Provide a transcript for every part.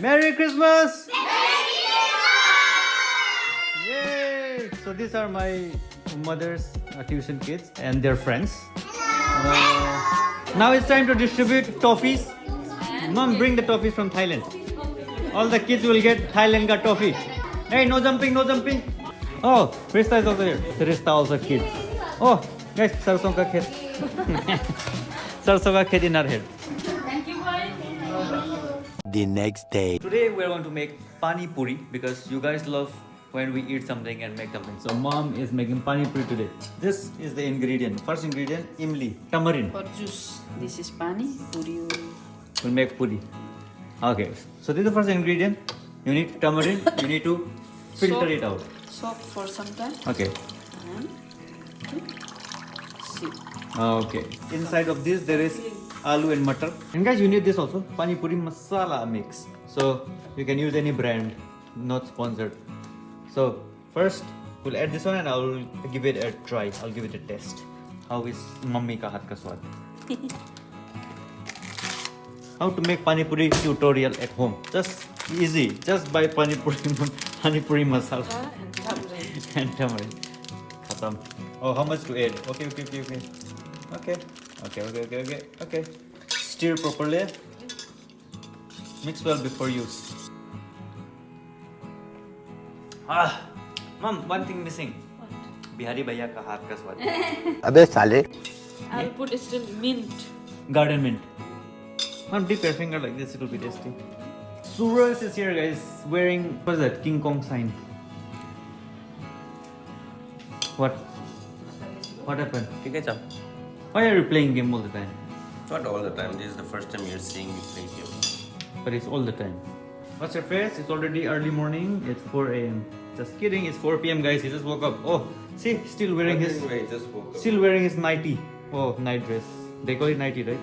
Merry Christmas! Yay! So these are my mother's tuition kids and their friends. Now it's time to distribute toffees. Mom, bring the toffees from Thailand. All the kids will get Thailand ka toffee. Hey, no jumping, no jumping. Oh, Rista is also here. Rista also kid. Oh, guys, sarson ka khed. Sarson ka khed in our head. Thank you, boy. The next day. Today we're going to make Pani Puri because you guys love when we eat something and make something. So mom is making Pani Puri today. This is the ingredient. First ingredient, imli, tamarind. For juice, this is Pani. Puri. We'll make puri. Okay, so this is the first ingredient. You need tamarind. You need to filter it out. Soak for some time. Okay. And see. Okay. Inside of this there is aloo and matar. And guys, you need this also. Pani Puri masala mix. So you can use any brand, not sponsored. So first we'll add this one and I'll give it a try. I'll give it a test. How is mummy ka hath ka swad? How to make Pani Puri tutorial at home. Just easy. Just buy Pani Puri masala And tamarind. and tamarind. Khatam. Oh, how much to add? Okay. Okay. Stir properly. Mix well before use. Mom, one thing missing. What? Bihari bhaiya ka haath ka swad. अबे साले. I'll put still mint. Garden mint. Mom, dip your finger like this, it'll be tasty. Suraj is here, guys, wearing, what is that, King Kong sign. What? What happened? ठीक है चल. Why are you playing game all the time? Not all the time. This is the first time you're seeing me play game. But it's all the time. What's your face? It's already early morning. It's 4 a.m. Just kidding. It's 4 p.m. guys. He just woke up. Oh, see, still wearing his Just woke up. still wearing his nightie. Oh, night dress. They call it nightie, right?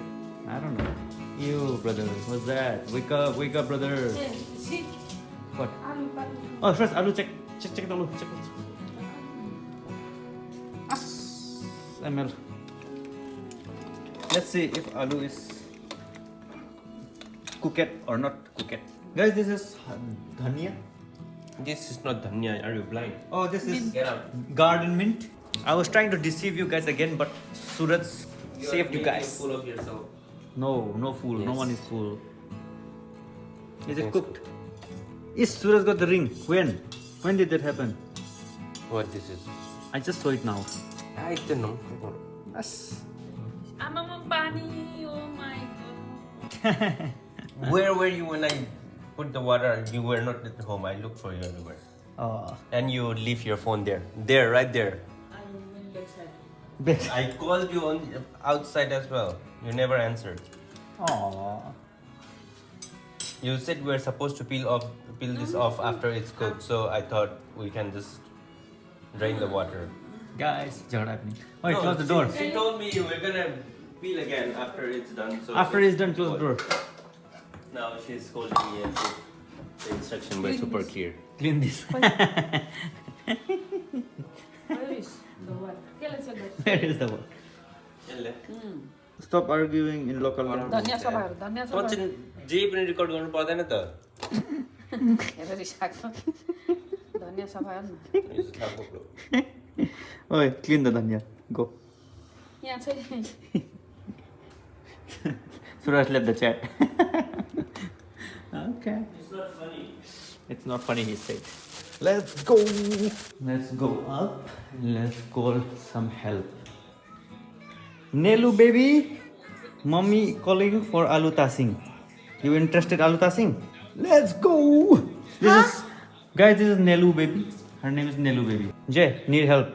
I don't know. You brother, what's that? Wake up, brother. See? What? Oh, first Alu check the Alu. Check. ml. Let's see if Alu is cooked or not cooked. Guys, this is dhania. This is not dhania. Are you blind? Oh, this is Get out. garden mint. I was trying to deceive you guys again, but Suraj saved you guys. Full of yourself. No fool. No Yes. one is fool. Is it Yes. cooked? Is Suraj got the ring? When? When did that happen? What this is? I just saw it now. I don't know. Yes. I'm a Pani. Oh my god. Where were you when I put the water? You were not at home. I looked for you everywhere. Oh. And you leave your phone there. There, right there. I'm in backside. Best. I called you on outside as well. You never answered. Aww. You said we're supposed to peel this off after it's cooked. So I thought we can just drain the water. Guys, jagda happening. Oh, No, close the door. She told me we're gonna peel again after it's done. So After it's done, close the door. Now she's scolding me as if the instruction was super clear. Clean this. Where is the what? Okay, let's go. Where is the word? Stop arguing in local language. धनिया सफाहरू धनिया म चाहिँ जे पनि record गर्नु पर्दैन त हेरेर रिसाएको धनिया सफाहरू न Oi, clean the dhania. Go. यहाँ चाहिँ Suraj left the chat. Okay. It's not funny. It's not funny, he said. Let's go. Let's go up. Let's call some help. Nelu baby, mommy calling for Alu Tasing. You interested Alu Tasing? Let's go. This is guys. This is Nelu baby. Her name is Nelu baby. Jay, need help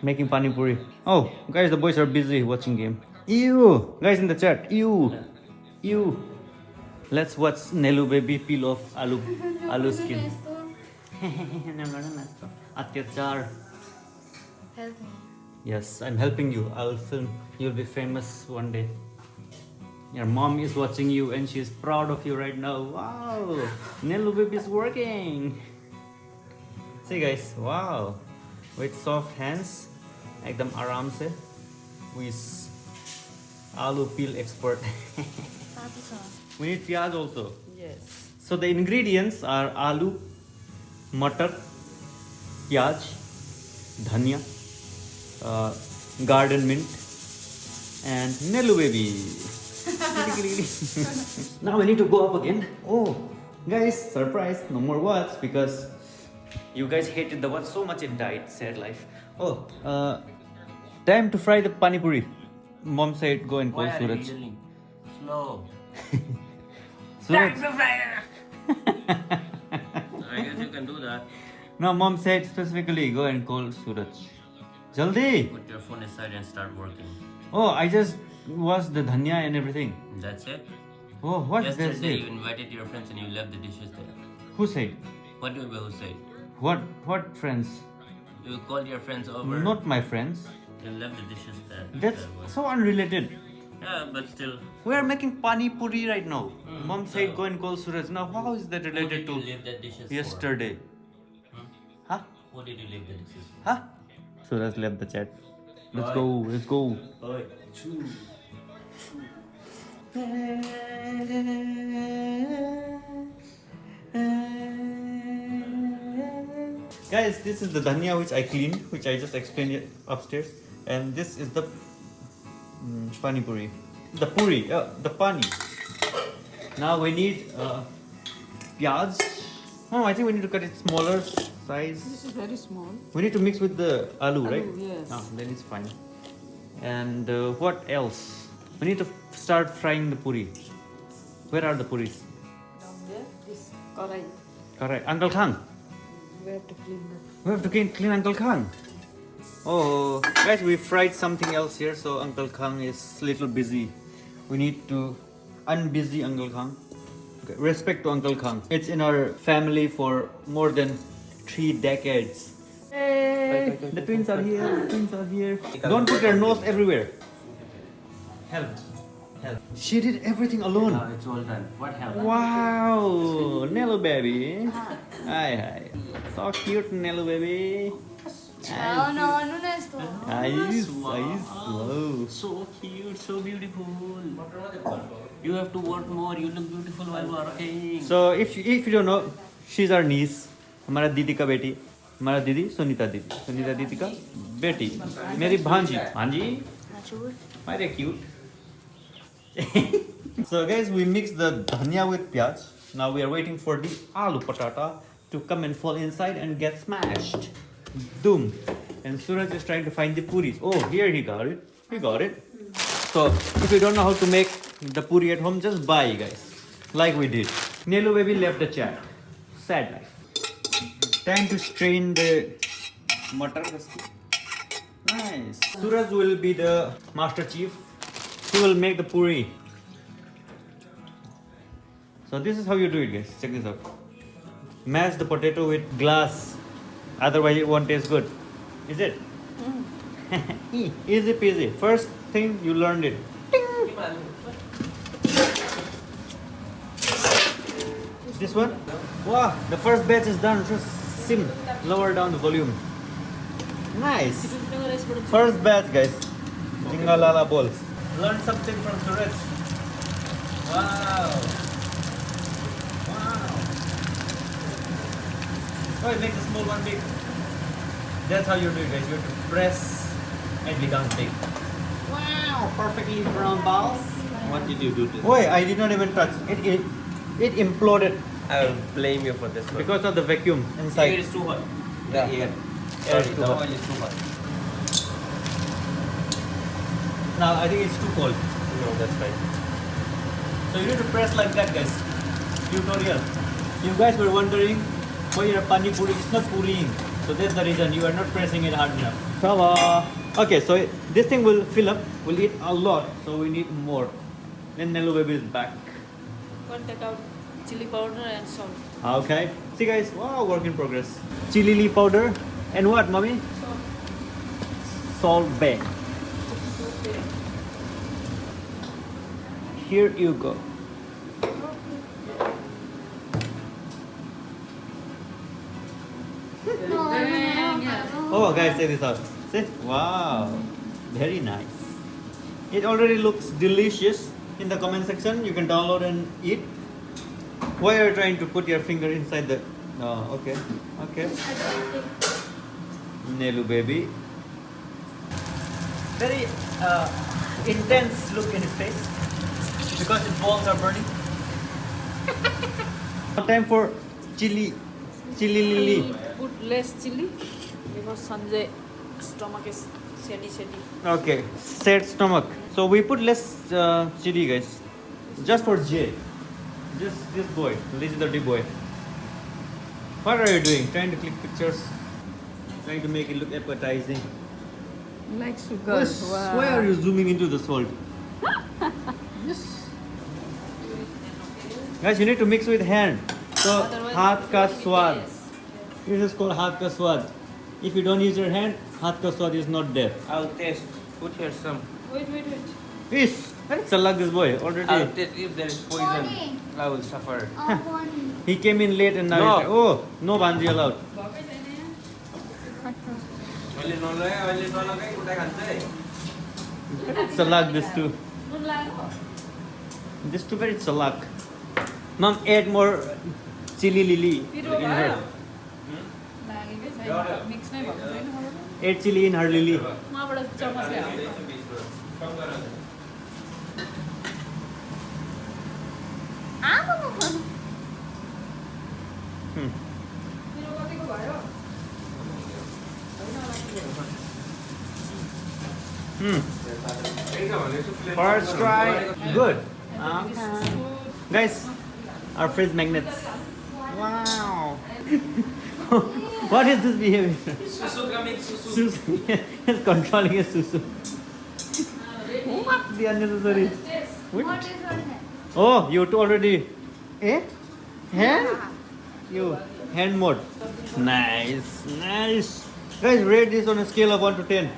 making pani puri. Oh, guys, the boys are busy watching game. Ew, guys in the chat. Ew. Let's watch Nelu baby peel off alu skin. Atyachar. Help me. Yes, I'm helping you. I'll film. You'll be famous one day. Your mom is watching you and she's proud of you right now. Wow, Nelu baby is working. See guys, wow. With soft hands, ekdam aram se. With aloo peel expert. We need piyaz also. Yes. So the ingredients are aloo, matar, pyaj, dhania, garden mint, and nelu baby. Now we need to go up again. Oh, guys, surprise! No more watch because you guys hated the watch so much in diet, sad life. Oh, time to fry the pani puri. Mom said go and call Suraj. Slow. Suraj. I guess you can do that. No, mom said specifically go and call Suraj. Jaldi. Put your phone aside and start working. Oh, I just washed the dhania and everything. That's it? Oh, what is Yesterday that? you invited your friends and you left the dishes there. Who said? What do you who said? What friends? You called your friends over. Not my friends. You left the dishes there. That's so unrelated. Yeah, but still. We are making pani puri right now. Mom said go and call Suraj. Now how is that Who related did you to leave the dishes yesterday? for? Huh? Who did you leave the dishes for? Huh? Suraj left the chat. Let's go. Let's go. Oi, choo. Guys, this is the dhania which I cleaned, which I just explained upstairs, and this is the pani puri, the pani. Now we need pyaj. Oh, I think we need to cut it smaller size. This is very small. We need to mix with the aloo, right? Yes. Ah, then it's fine. And what else? We need to start frying the puri. Where are the puris? Down there, this karai. Correct. Uncle Khan. We have to clean that. We have to clean Uncle Khan. Oh, guys, we fried something else here, so Uncle Khan is a little busy. We need to unbusy Uncle Khan. Okay, respect to Uncle Khan. It's in our family for more than 3 decades. Hey, the twins are here. The twins are here. Don't put your nose everywhere. Help. Help. She did everything alone. No, it's all done. What happened? Wow, Nello baby. Hi. So cute, Nello baby. No, no, no, Nice. Wow. So cute, so beautiful. You have to work more. You look beautiful while working. So if you don't know, she's our niece. हमारा दीदी का बेटी. हमारा दीदी सुनीता दीदी का बेटी. मेरी भांजी. Very cute. So guys, we mix the dhania with pyaj. Now we are waiting for the aloo patata to come and fall inside and get smashed. Doom. And Suraj is trying to find the puris. Oh, here he got it. He got it. So if you don't know how to make the puri at home, just buy, guys. Like we did. Nelu baby left the chat. Sad life. Time to strain the matar. Nice. Suraj will be the master chief. He will make the puri. So this is how you do it, guys. Check this out. Mash the potato with glass. Otherwise it won't taste good. Is it? Easy peasy. First thing you learned it. Ding. This one? Wow, the first batch is done. Just sim. Lower down the volume. Nice. First batch, guys. Jingalala balls. Learn something from Suraj. Wow. Oh, make the small one big. That's how you do it, guys. You have to press and it becomes big. Wow, perfectly brown balls. What did you do to Wait, I did not even touch. It imploded I will blame you for this one. because of the vacuum Air inside. is too hot. Yeah. The air. Air is Sorry, too the hot. oil is too hot. Now I think it's too cold. No, that's fine. So you need to press like that, guys. Tutorial. You guys were wondering why your pani puri is not puriing. So that's the reason you are not pressing it hard enough. Ta-da! Okay, so this thing will fill up. We'll eat a lot, so we need more. Then Nelu baby is back. Go and take out chili powder and salt. Okay. See guys, wow, work in progress. Chili powder and what, mommy? Salt bay. Here you go. Oh guys, check this out. See? Wow. Very nice. It already looks delicious. In the comment section, you can download and eat. Why are you trying to put your finger inside the? Oh, okay, okay. Nelu baby. Very intense look in his face because his balls are burning. Time for chili lily. Put less chili because Sanjay stomach is shady. Okay, sad stomach. So we put less chili, guys, just for Jay. Just this boy, this dirty boy. What are you doing? Trying to click pictures, trying to make it look appetizing. Like sugar. Yes. Why are you zooming into the salt? Yes. Guys, you need to mix with hand. So, हाथ का स्वाद. This is called हाथ का स्वाद. If you don't use your hand, हाथ का स्वाद is not there. I'll taste. Put here some. Wait. Yes. Let's like this boy already. I'll taste if there is poison. I will suffer. He came in late and now No. he's like, oh, no bhanji allowed. Salak this too. This too very salak. Mom, add more chili lily in her. Mix नै भएको छैन मलाई Add chili in her lily. उहाँबाट चम्मच ल्याऊ मेरो कतिको भयो First try. Good. Guys, our fridge magnets. Wow. What is this behavior? Susu. He's controlling his susu. What the unnecessary? What? Oh, you two already. Eh? Hand? You hand mode. Nice. Guys, rate this on a scale of 1 to 10.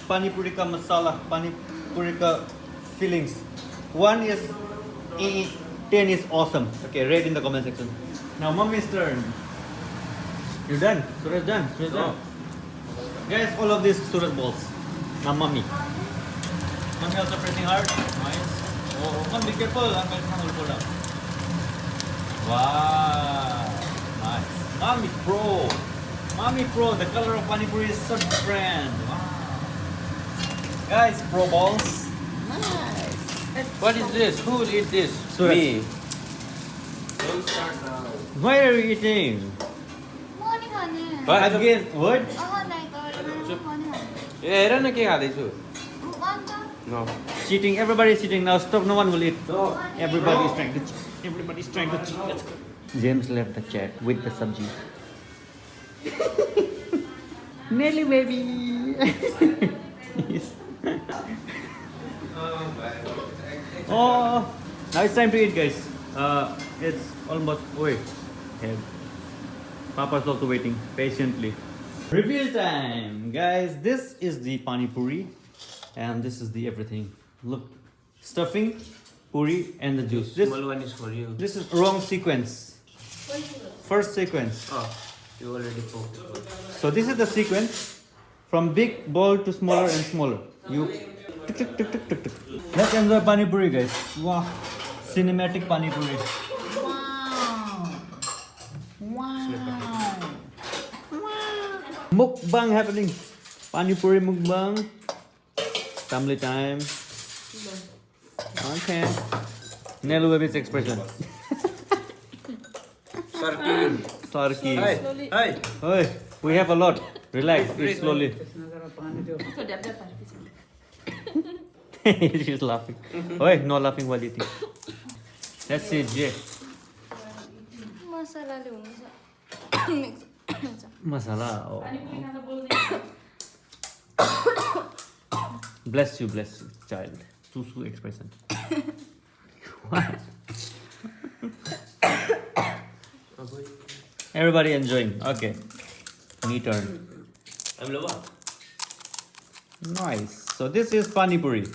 Pani Puri ka masala, Pani Puri ka fillings. 1 is 10 is awesome. Okay, rate in the comment section. Now mommy's turn. You done? Suraj done? Suraj done? Guys, all of these Suraj balls. Now mommy. Mommy also pressing hard. Nice. Oh, come be careful. Uncle Khan will pull down. Wow. Nice. Mommy Pro. Mommy Pro. The color of Pani Puri is so different. Wow. Guys, Pro balls. Nice. What is this? Who will eat this? Suraj. Me. Don't start now. Why are you eating? What? Again, what? हेर न के खाँदैछु No. Cheating. Everybody is cheating now. Stop. No one will eat. No. Everybody is trying to cheat. Everybody is trying to cheat. Let's go. James left the chat with the sabji. Nelly baby. Yes. Oh, now it's time to eat, guys. It's almost. Wait. Head. Papa's also waiting patiently. Reveal time, guys. This is the Pani Puri, and this is the everything. Look, stuffing, puri, and the juice. This Small one is for you. this is wrong sequence. First sequence. Oh, you already poked. So this is the sequence from big ball to smaller and smaller. You. Let's enjoy Pani Puri, guys. Wow, cinematic Pani Puri. Mukbang happening. Pani Puri mukbang. Family time. Okay. Nelu baby's expression. Sarkin. Sarki. Hi. Hi. Hey, we have a lot. Relax, eat slowly. She's laughing. Hey, no laughing while eating. Let's see, Jay. Masala. Oh. Bless you, child. Susu expression. What? Everybody enjoying. Okay. Me turn. I'm Loba. Nice. So this is Pani Puri.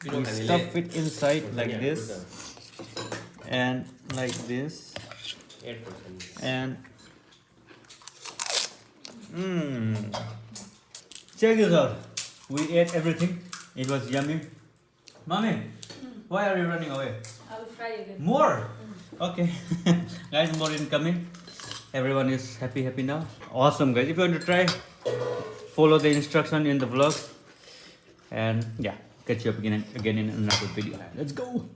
You We don't have stuff it inside like this and like this 8%. and check this out. We ate everything. It was yummy. Mommy, why are you running away? I will fry again. More? Okay, guys, more incoming. Everyone is happy now. Awesome, guys. If you want to try, follow the instruction in the vlog. And yeah, catch you up again in another video. Let's go.